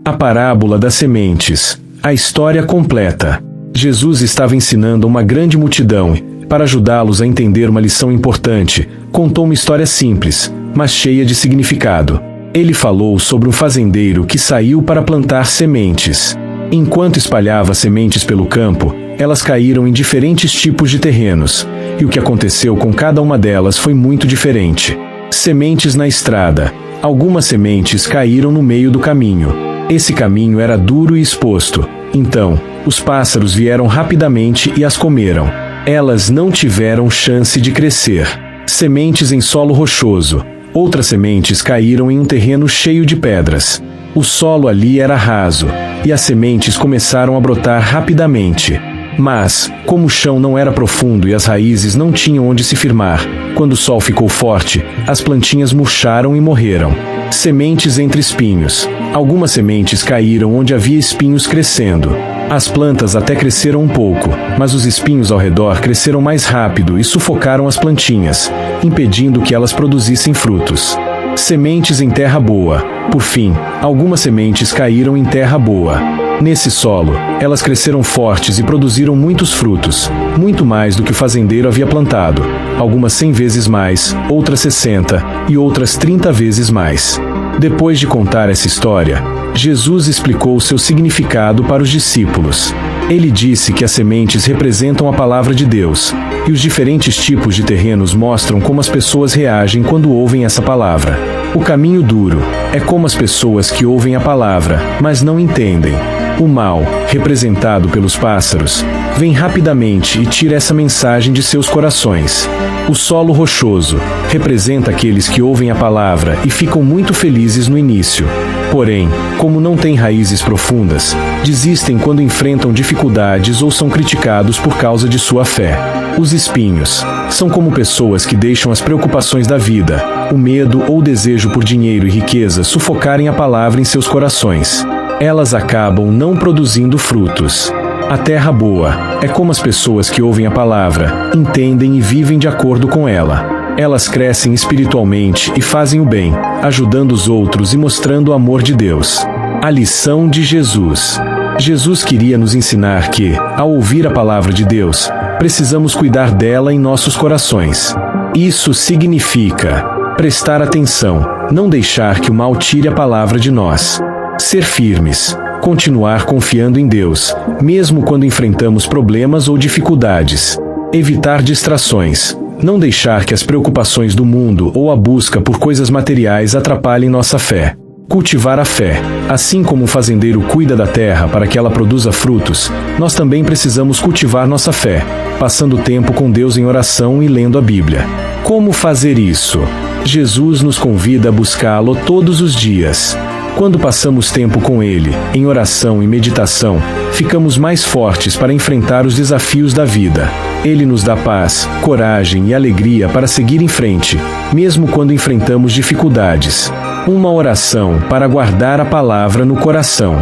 A parábola das sementes. A história completa. Jesus estava ensinando a uma grande multidão e, para ajudá-los a entender uma lição importante, contou uma história simples, mas cheia de significado. Ele falou sobre um fazendeiro que saiu para plantar sementes. Enquanto espalhava sementes pelo campo, elas caíram em diferentes tipos de terrenos, e o que aconteceu com cada uma delas foi muito diferente. Sementes na estrada. Algumas sementes caíram no meio do caminho. Esse caminho era duro e exposto, então, os pássaros vieram rapidamente e as comeram. Elas não tiveram chance de crescer. Sementes em solo rochoso. Outras sementes caíram em um terreno cheio de pedras. O solo ali era raso, e as sementes começaram a brotar rapidamente. Mas, como o chão não era profundo e as raízes não tinham onde se firmar, quando o sol ficou forte, as plantinhas murcharam e morreram. Sementes entre espinhos. Algumas sementes caíram onde havia espinhos crescendo. As plantas até cresceram um pouco, mas os espinhos ao redor cresceram mais rápido e sufocaram as plantinhas, impedindo que elas produzissem frutos. Sementes em terra boa. Por fim, algumas sementes caíram em terra boa. Nesse solo, elas cresceram fortes e produziram muitos frutos, muito mais do que o fazendeiro havia plantado, algumas 100 vezes mais, outras 60 e outras 30 vezes mais. Depois de contar essa história, Jesus explicou seu significado para os discípulos. Ele disse que as sementes representam a palavra de Deus, e os diferentes tipos de terrenos mostram como as pessoas reagem quando ouvem essa palavra. O caminho duro é como as pessoas que ouvem a palavra, mas não entendem. O mal, representado pelos pássaros, vem rapidamente e tira essa mensagem de seus corações. O solo rochoso representa aqueles que ouvem a palavra e ficam muito felizes no início. Porém, como não têm raízes profundas, desistem quando enfrentam dificuldades ou são criticados por causa de sua fé. Os espinhos são como pessoas que deixam as preocupações da vida, o medo ou o desejo por dinheiro e riqueza sufocarem a palavra em seus corações. Elas acabam não produzindo frutos. A terra boa é como as pessoas que ouvem a palavra, entendem e vivem de acordo com ela. Elas crescem espiritualmente e fazem o bem, ajudando os outros e mostrando o amor de Deus. A lição de Jesus. Jesus queria nos ensinar que, ao ouvir a palavra de Deus, precisamos cuidar dela em nossos corações. Isso significa prestar atenção, não deixar que o mal tire a palavra de nós. Ser firmes, continuar confiando em Deus, mesmo quando enfrentamos problemas ou dificuldades. Evitar distrações, não deixar que as preocupações do mundo ou a busca por coisas materiais atrapalhem nossa fé. Cultivar a fé. Assim como um fazendeiro cuida da terra para que ela produza frutos, nós também precisamos cultivar nossa fé, passando tempo com Deus em oração e lendo a Bíblia. Como fazer isso? Jesus nos convida a buscá-lo todos os dias. Quando passamos tempo com Ele, em oração e meditação, ficamos mais fortes para enfrentar os desafios da vida. Ele nos dá paz, coragem e alegria para seguir em frente, mesmo quando enfrentamos dificuldades. Uma oração para guardar a palavra no coração.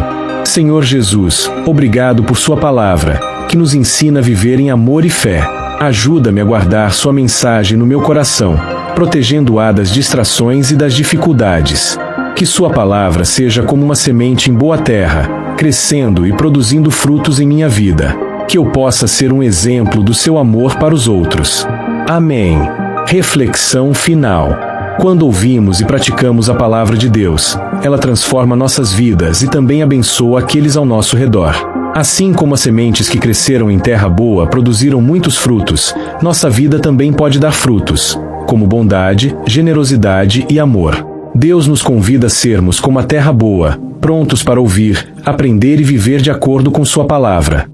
Senhor Jesus, obrigado por Sua palavra, que nos ensina a viver em amor e fé. Ajuda-me a guardar Sua mensagem no meu coração, protegendo-a das distrações e das dificuldades. Que Sua palavra seja como uma semente em boa terra, crescendo e produzindo frutos em minha vida. Que eu possa ser um exemplo do Seu amor para os outros. Amém. Reflexão final. Quando ouvimos e praticamos a palavra de Deus, ela transforma nossas vidas e também abençoa aqueles ao nosso redor. Assim como as sementes que cresceram em terra boa produziram muitos frutos, nossa vida também pode dar frutos, como bondade, generosidade e amor. Deus nos convida a sermos como a terra boa, prontos para ouvir, aprender e viver de acordo com Sua palavra.